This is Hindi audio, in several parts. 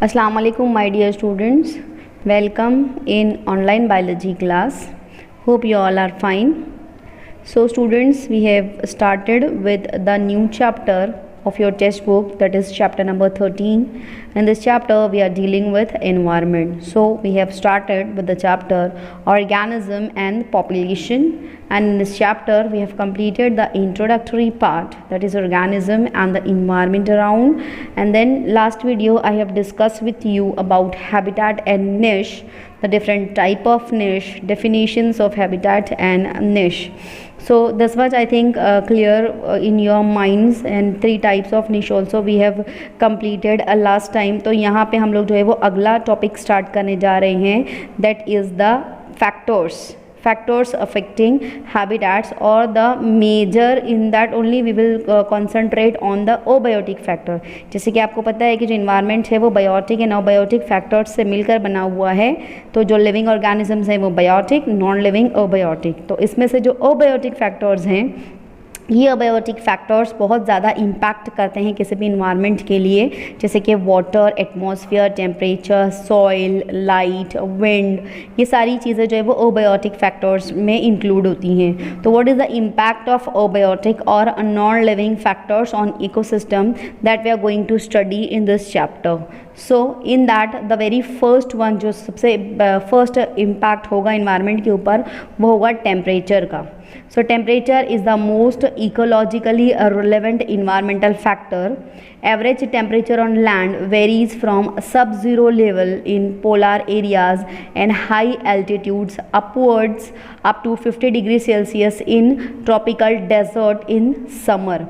Assalamu alaikum my dear students. Welcome in online biology class. Hope you all are fine. So students, we have started with the new chapter of your textbook, that is chapter number 13. In this chapter we are dealing with environment. So we have started with the chapter organism and population, and in this chapter we have completed the introductory part, that is organism and the environment around. And then last video I have discussed with you about habitat and niche, the different type of niche, definitions of habitat and niche. So this was I think clear in your minds, and 3 types of niche also we have completed last time. तो यहाँ पे हम लोग जो है वो अगला टॉपिक स्टार्ट करने जा रहे हैं, that is the factors affecting habitats, or the major in that only we will concentrate on the abiotic factor. जैसे कि आपको पता है कि जो environment है वो biotic एंड abiotic factors से मिलकर बना हुआ है. तो जो living organisms हैं वो biotic, नॉन लिविंग abiotic. तो इसमें से जो abiotic factors हैं, ये अबायोटिक फैक्टर्स बहुत ज़्यादा इम्पैक्ट करते हैं किसी भी इन्वायरमेंट के लिए, जैसे कि water, atmosphere, temperature, soil, light, wind, ये सारी चीज़ें जो है वो अबायोटिक फैक्टर्स में इंक्लूड होती हैं. तो what is the impact of abiotic और non living factors on ecosystem that we are going to study in this chapter. So in that the very first one, जो सबसे फर्स्ट इम्पैक्ट होगा इन्वायरमेंट के ऊपर, वो होगा टेम्परेचर का. So temperature is the most ecologically relevant environmental factor. Average temperature on land varies from sub-zero level in polar areas and high altitudes upwards up to 50 degrees Celsius in tropical desert in summer.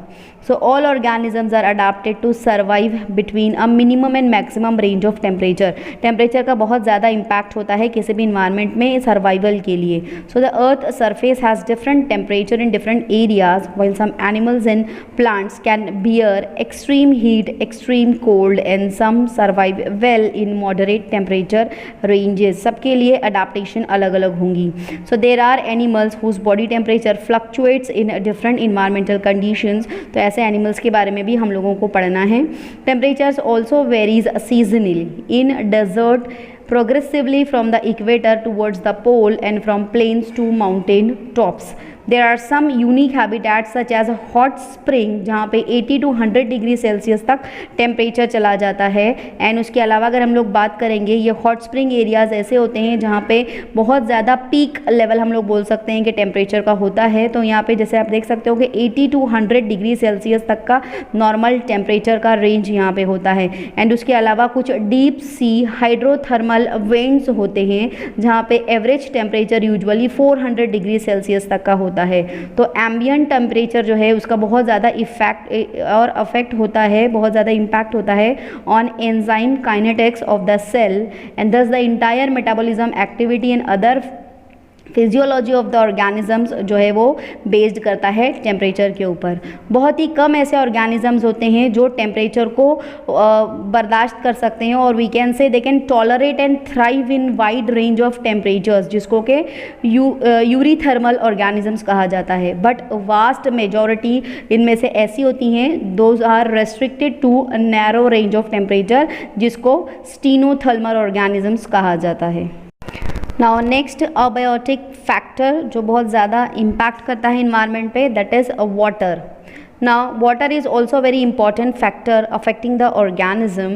So all organisms are adapted to survive between a minimum and maximum range of temperature. Temperature का बहुत ज़्यादा इम्पैक्ट होता है किसी भी इन्वायरमेंट में सर्वाइवल के लिए. So the earth surface has different temperature in different areas, while some animals and plants can bear extreme heat, extreme cold, and some survive well in moderate temperature ranges. सबके लिए अडाप्टेशन अलग अलग होंगी. So there are animals whose body temperature fluctuates in different environmental conditions. तो ऐसे एनिमल्स के बारे में भी हम लोगों को पढ़ना है. Temperatures also varies seasonally in desert progressively from the equator towards the pole and from plains to mountain tops. There are some unique habitats such as hot spring, जहाँ पे 80 to 100 डिग्री सेल्सियस तक टेम्परेचर चला जाता है. एंड उसके अलावा अगर हम लोग बात करेंगे, ये हॉट स्प्रिंग एरियाज़ ऐसे होते हैं जहाँ पे बहुत ज़्यादा पीक लेवल हम लोग बोल सकते हैं कि टेम्परेचर का होता है. तो यहाँ पे जैसे आप देख सकते हो कि 80 to 100 डिग्री सेल्सियस तक का नॉर्मल टेम्परेचर का रेंज यहाँ पे होता है. एंड उसके अलावा कुछ डीप सी हाइड्रोथर्मल वेंट्स होते हैं जहाँ पे average temperature usually 400 degree Celsius तक का होता है. तो एम्बिएंट टेम्परेचर जो है उसका बहुत ज़्यादा इफेक्ट और अफेक्ट होता है, बहुत ज़्यादा इम्पैक्ट होता है on enzyme kinetics of the cell, and thus the entire metabolism activity and other physiology of the organisms जो है वो बेस्ड करता है टेम्परेचर के ऊपर. बहुत ही कम ऐसे ऑर्गेनिजम्स होते हैं जो टेम्परेचर को बर्दाश्त कर सकते हैं, और we can say they can tolerate and thrive in wide range of temperatures, जिसको कि यूरीथर्मल ऑर्गेनिजम्स कहा जाता है. बट वास्ट मेजॉरिटी इनमें से ऐसी होती हैं, those are restricted to narrow range of temperature, जिसको स्टीनोथर्मल ऑर्गेनिजम्स कहा जाता है. नाउ नेक्स्ट अबायोटिक फैक्टर जो बहुत ज़्यादा इम्पैक्ट करता है इन्वायरमेंट पे, that is water. Now water is also a very important factor affecting the organism.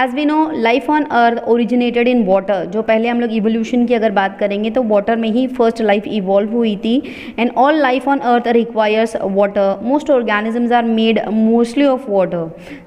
As we know, life on earth originated in water. जो पहले हम लोग evolution की अगर बात करेंगे तो water में ही first life evolve हुई थी. And all life on earth requires water. Most organisms are made mostly of water.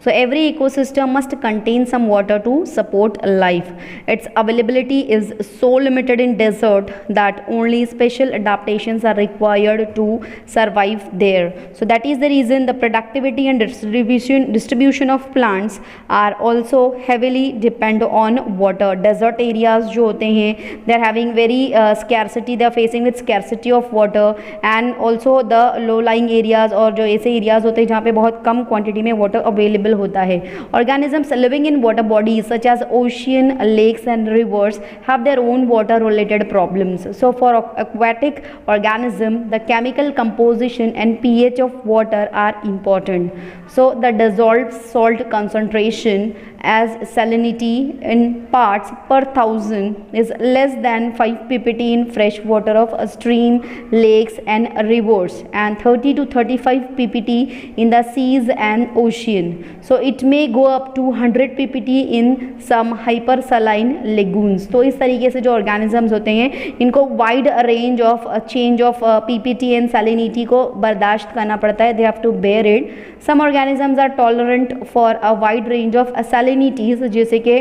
So every ecosystem must contain some water to support life. Its availability is so limited in desert that only special adaptations are required to survive there. So that is the reason the productivity and distribution of plants are also heavily depend on water. Desert areas जो होते हैं, they are having very scarcity, they are facing with scarcity of water, and also the low lying areas, और जो ऐसे areas होते हैं जहाँ पे बहुत कम quantity में water available होता है. Organisms living in water bodies such as ocean, lakes and rivers have their own water related problems. So for aquatic organism, the chemical composition and pH of water are important. So the dissolved salt concentration as salinity in parts per thousand is less than 5 ppt in fresh water of a stream, lakes and rivers, and 30 to 35 ppt in the seas and ocean. So it may go up to 100 ppt in some hypersaline lagoons. तो इस तरीके से जो ऑर्गेनिजम्स होते हैं इनको wide range of change of PPT and salinity को बर्दाश्त करना पड़ता है. They have to bear it. Some organisms are tolerant for a wide range of salinities, जैसे कि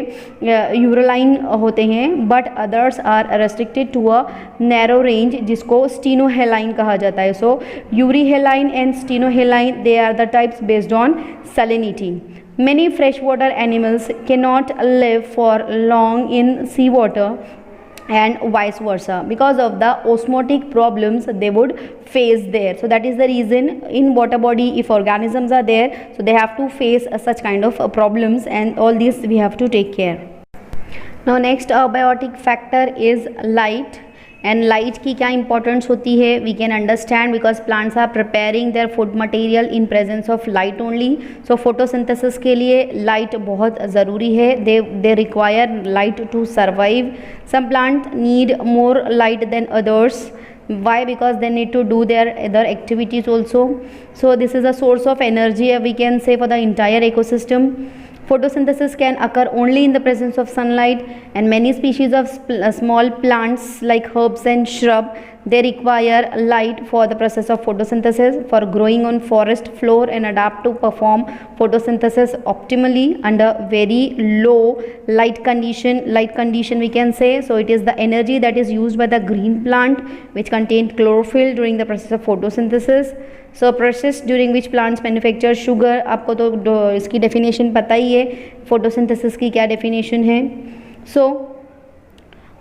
यूरोलाइन होते हैं, but others are restricted to a narrow range जिसको स्टीनोहेलाइन कहा जाता है. So euryhaline and stenohaline, they are the types based on salinity. Many freshwater animals cannot live for long in seawater and vice versa because of the osmotic problems they would face there. So that is the reason in water body, if organisms are there, so they have to face such kind of problems, and all this we have to take care. Now next abiotic factor is light. And light की क्या इंपॉर्टेंस होती है we can understand because plants are preparing their food material in presence of light only. So photosynthesis के लिए लाइट बहुत ज़रूरी है. They require light to survive. Some plant need more light than others. Why? Because they need to do their other activities also. So this is a source of energy we can say for the entire ecosystem. Photosynthesis can occur only in the presence of sunlight, and many species of small plants like herbs and shrub, they require light for the process of photosynthesis for growing on forest floor and adapt to perform photosynthesis optimally under very low light condition we can say. So it is the energy that is used by the green plant which contain chlorophyll during the process of photosynthesis. So process during which plants manufacture sugar. आपको तो इसकी definition पता ही है, photosynthesis की क्या definition है. So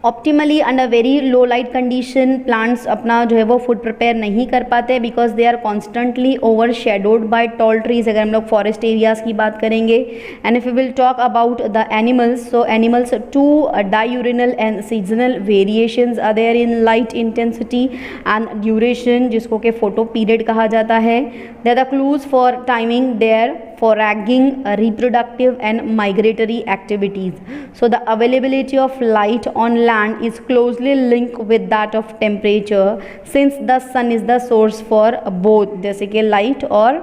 optimally under very low light condition plants अपना जो है वो फूड प्रिपेयर नहीं कर पाते because they are constantly overshadowed by tall trees. अगर हम लोग फॉरेस्ट एरियाज की बात करेंगे. And if you will talk about the animals, so animals to diurnal and seasonal variations are there in light intensity and duration, जिसको कि फोटो पीरियड कहा जाता है. They are the clues for timing their foraging, reproductive and migratory activities. So the availability of light on land is closely linked with that of temperature, since the sun is the source for both. जैसे कि light और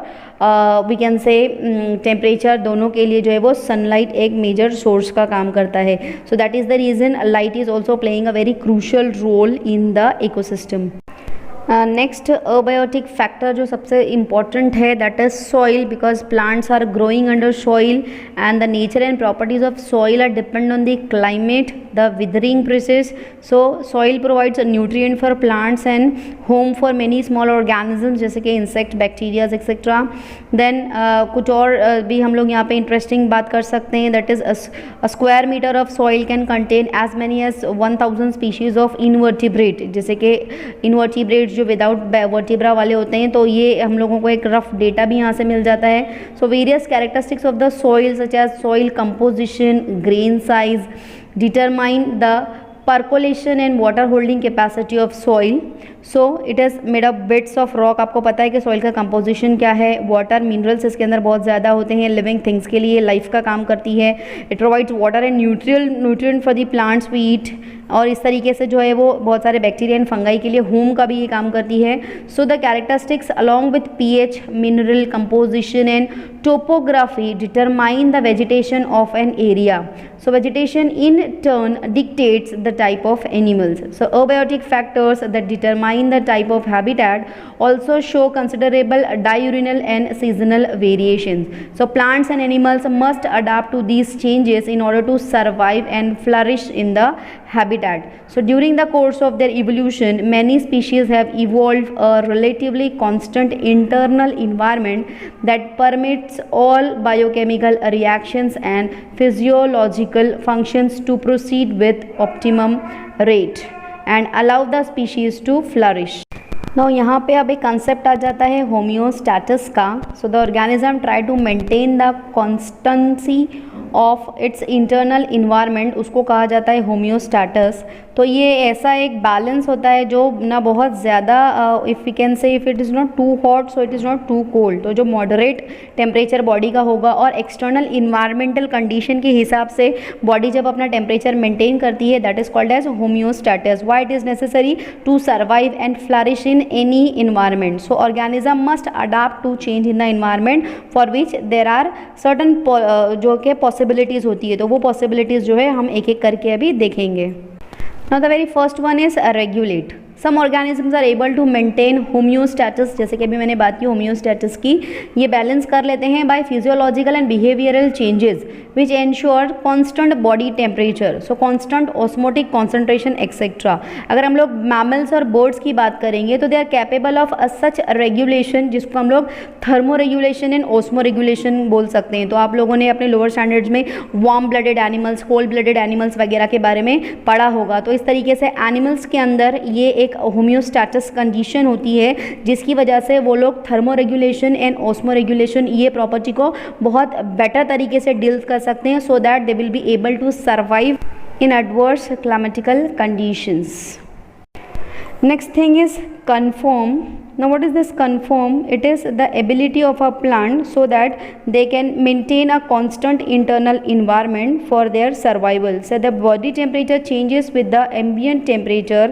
we can say temperature, दोनों के लिए जो है वो sunlight एक major source का काम करता है. So that is the reason light is also playing a very crucial role in the ecosystem. Next abiotic factor जो सबसे इम्पॉर्टेंट है that is soil, because plants are growing under soil and the nature and properties of soil are depend on the climate, the weathering process. So soil provides nutrient for plants and home for many small organisms जैसे कि इंसेक्ट, बैक्टीरियाज एक्सेट्रा. देन कुछ और भी हम लोग यहाँ पे इंटरेस्टिंग बात कर सकते हैं, that is a square meter of soil can contain as many as 1000 species of invertebrate. जैसे कि इनवर्टिब्रेट जो विदाउट वर्टिब्रा वाले होते हैं, तो ये हम लोगों को एक रफ डेटा भी यहाँ से मिल जाता है. So various characteristics of the soil such as soil composition, grain size determine the percolation and water holding capacity of soil. So it is made of bits of rock. आपको पता है कि soil का composition क्या है. water minerals इसके अंदर बहुत ज़्यादा होते हैं, living things के लिए life का काम करती है. it provides water and nutrient for the plants we eat. और इस तरीके से जो है वो बहुत सारे बैक्टीरिया एंड फंगाई के लिए होम का भी ये काम करती है. So the characteristics along with pH, mineral composition and topography determine the vegetation of an area. So vegetation in turn dictates the type of animals. So abiotic factors that determine the type of habitat also show considerable diurnal and seasonal variations. So plants and animals must adapt to these changes in order to survive and flourish in the habitat. So during the course of their evolution, many species have evolved a relatively constant internal environment that permits all biochemical reactions and physiological functions to proceed with optimum rate and allow the species to flourish. Now यहाँ पे अब एक कंसेप्ट आ जाता है होम्योस्टैटस का. So the organism try to maintain the constancy of its internal environment, उसको कहा जाता है होम्योस्टैटस. तो तो ये ऐसा एक बैलेंस होता है जो ना बहुत ज़्यादा if we can say if it is not too hot so it is not too cold, तो जो मॉडरेट टेम्परेचर बॉडी का होगा और एक्सटर्नल इन्वायरमेंटल कंडीशन के हिसाब से बॉडी जब अपना टेम्परेचर मेंटेन करती है, that is called as homeostasis. Why it is necessary to survive and flourish in any environment. So organism must adapt to change in the environment for which there are certain जो कि पॉसिबिलिटीज़ होती है. तो वो पॉसिबिलिटीज़ जो है हम एक एक करके अभी देखेंगे. Now the very first one is regulate. Some organisms are able to maintain homeostasis, जैसे कि अभी मैंने बात की होम्योस्टैटिस की, ये बैलेंस कर लेते हैं by physiological and behavioural changes which ensure constant body temperature, so constant osmotic concentration et cetera. अगर हम लोग मैमल्स और बर्ड्स की बात करेंगे तो they are capable of such regulation, जिसको हम लोग thermoregulation and osmoregulation बोल सकते हैं. तो आप लोगों ने अपने लोअर स्टैंडर्ड्स में warm blooded animals, cold blooded animals वगैरह के बारे में पढ़ा होगा. तो इस तरीके से एनिमल्स के अंदर ये एक होम्योस्टैटिस कंडीशन होती है जिसकी वजह से वो लोग thermoregulation and osmoregulation ये प्रॉपर्टी को बहुत बेटर तरीके से डील कर सकते हैं, so that they will be able to survive in adverse climatical conditions. Next thing is conform. Now what is this conform? It is the ability of a plant so that they can maintain a constant internal environment for their survival. So the body temperature changes with the ambient temperature.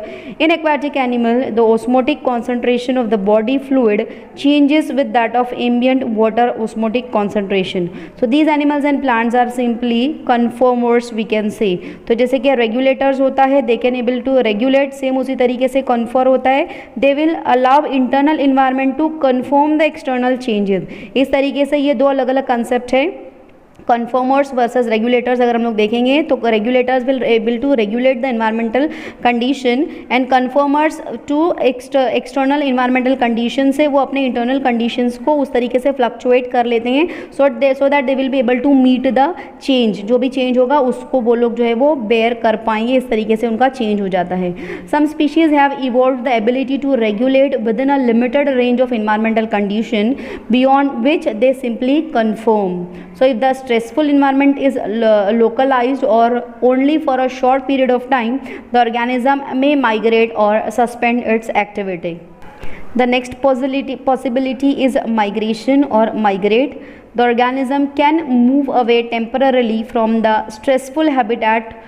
In aquatic animal, the osmotic concentration of the body fluid changes with that of ambient water osmotic concentration. So these animals and plants are simply conformers we can say. तो जैसे कि regulators होता है, they can able to regulate, same उसी तरीके से conform होता है, they will allow internal environment to conform the external changes. इस तरीके से ये दो अलग अलग कंसेप्ट है, कन्फर्मर्स वर्सेस रेगुलेटर्स. अगर हम लोग देखेंगे तो regulators will able to regulate the environmental condition and conformers to external environmental condition से वो अपने इंटरनल कंडीशंस को उस तरीके से फ्लक्चुएट कर लेते हैं so that they will be able to meet the change. जो भी चेंज होगा उसको वो लोग जो है वो बेयर कर पाएंगे, इस तरीके से उनका चेंज हो जाता है. Some species have evolved the ability to regulate within a limited range of environmental condition beyond which they simply conform. So if the stressful environment is localized or only for a short period of time, the organism may migrate or suspend its activity. The next possibility is migration or migrate. The organism can move away temporarily from the stressful habitat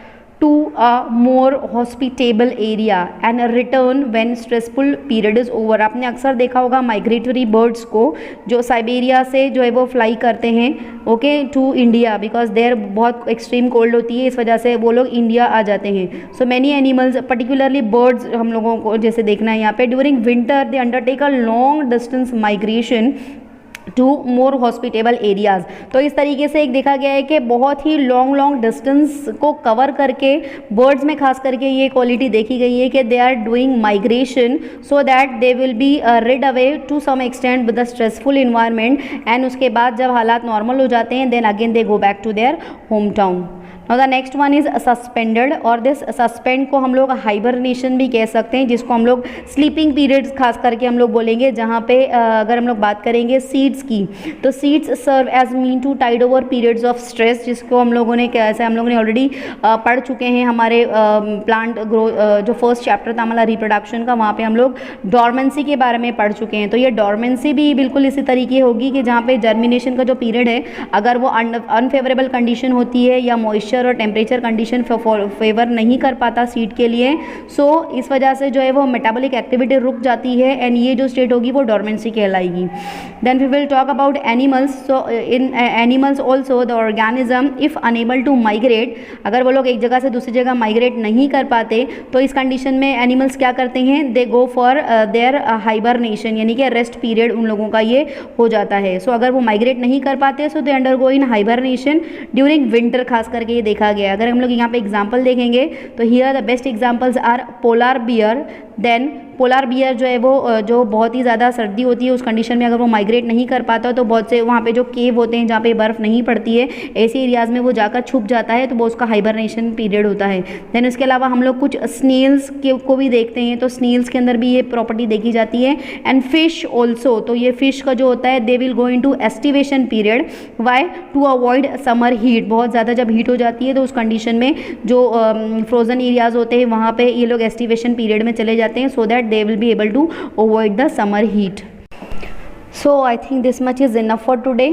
to a more hospitable area and return when stressful period is over. आपने अक्सर देखा होगा माइग्रेटरी बर्ड्स को जो साइबेरिया से जो है वो फ्लाई करते हैं okay to India, because there बहुत एक्सट्रीम कोल्ड होती है, इस वजह से वो लोग इंडिया आ जाते हैं. So many animals particularly birds हम लोगों को जैसे देखना है यहाँ पे during winter they undertake a long distance migration to more hospitable areas. तो इस तरीके से एक देखा गया है कि बहुत ही लॉन्ग डिस्टेंस को कवर करके बर्ड्स में खास करके ये क्वालिटी देखी गई है कि they are doing migration so that they will be rid away to some extent with the stressful environment and उसके बाद जब हालात नॉर्मल हो जाते हैं then again they go back to their home town. Now the next one is suspended और दिस सस्पेंड को हम लोग हाइबरनेशन भी कह सकते हैं, जिसको हम लोग स्लीपिंग पीरियड्स खास करके हम लोग बोलेंगे. जहाँ पे अगर हम लोग बात करेंगे सीड्स की तो seeds serve as mean to tide over periods of stress, जिसको हम लोगों ने कैसे हम लोगों ने ऑलरेडी पढ़ चुके हैं हमारे प्लांट ग्रो जो फर्स्ट चैप्टर था हमारा रिप्रोडक्शन का, वहाँ पे हम लोग डॉर्मेंसी के बारे में पढ़ चुके हैं. तो ये डॉर्मेंसी भी बिल्कुल इसी तरीके होगी कि जहाँ पे जर्मिनेशन का जो पीरियड है अगर वो अनफेवरेबल कंडीशन होती है या मॉइस्चर और टेम्परेचर कंडीशन फेवर नहीं कर पाता सीड के लिए, सो इस वजह से जो है वो मेटाबॉलिक एक्टिविटी रुक जाती है एंड ये जो स्टेट होगी वो डॉर्मेंसी कहलाएगी. Then we will talk about animals. So in animals also the organism if unable to migrate, अगर वो लोग एक जगह से दूसरी जगह माइग्रेट नहीं कर पाते तो इस कंडीशन में एनिमल्स क्या करते हैं, दे गो फॉर देयर हाइबरनेशन, यानी कि रेस्ट पीरियड उन लोगों का ये हो जाता है. सो अगर वो माइग्रेट नहीं कर पाते so they undergo in hibernation during winter, खास करके ये देखा गया. अगर हम लोग यहाँ पे एग्जांपल देखेंगे तो here the best examples are polar bear, then polar bear जो है वो जो बहुत ही ज़्यादा सर्दी होती है उस कंडीशन में अगर वो माइग्रेट नहीं कर पाता तो बहुत से वहाँ पे जो केव होते हैं जहाँ पे बर्फ़ नहीं पड़ती है ऐसे एरियाज़ में वो जाकर छुप जाता है, तो वो उसका हाइबरनेशन पीरियड होता है। देन उसके अलावा हम लोग कुछ स्नेल्स के को भी देखते हैं, तो स्नेल्स के अंदर भी ये प्रॉपर्टी देखी जाती है। एंड फिश ऑल्सो, तो ये फिश का जो होता है they will go into aestivation period, why to avoid summer heat. बहुत ज़्यादा जब हीट हो जाती है तो उस कंडीशन में जो फ्रोजन एरियाज़ होते हैं वहाँ पे ये लोग एस्टिवेशन पीरियड में चले जाते हैं, so that they will be able to avoid the summer heat. So I think this much is enough for today.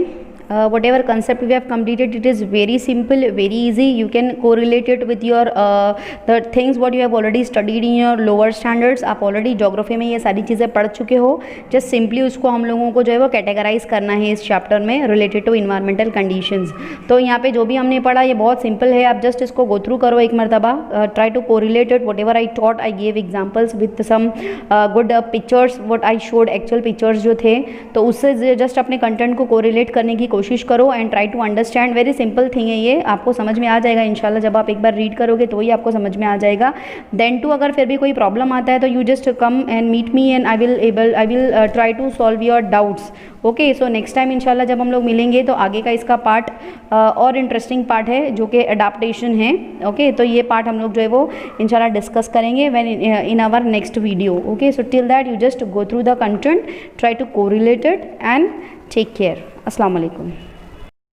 Whatever concept we have completed, it is very simple, very easy. You can correlate it with your the things what you have already studied in your lower standards. आप already geography में ये सारी चीज़ें पढ़ चुके हो। just simply उसको हम लोगों को जो है वो कैटेगराइज करना है इस चैप्टर में रिलेटेड टू इन्वायरमेंटल कंडीशंस। तो यहाँ पे जो भी हमने पढ़ा ये बहुत सिंपल है, आप जस्ट इसको गो थ्रू करो एक मरतबा। Try to correlate it, whatever I taught I gave examples with some good pictures, what I showed actual pictures जो थे, तो उससे जस्ट अपने कंटेंट को कोरिलेट करने की कोशिश करो and try to understand. Very simple thing है ये, आपको समझ में आ जाएगा इंशाल्लाह। जब आप एक बार रीड करोगे तो ही आपको समझ में आ जाएगा। देन टू अगर फिर भी कोई प्रॉब्लम आता है तो you just come and meet me and I will try to solve your doubts. Okay, so next time इंशाल्लाह जब हम लोग मिलेंगे तो आगे का इसका पार्ट और इंटरेस्टिंग पार्ट है जो कि अडाप्टेशन है। ओके, तो ये पार्ट हम लोग जो है वो इंशाल्लाह डिस्कस करेंगे when in our next video. Okay, so till that you just go through the content, try to correlate it and take care. अस्सलाम वालेकुम।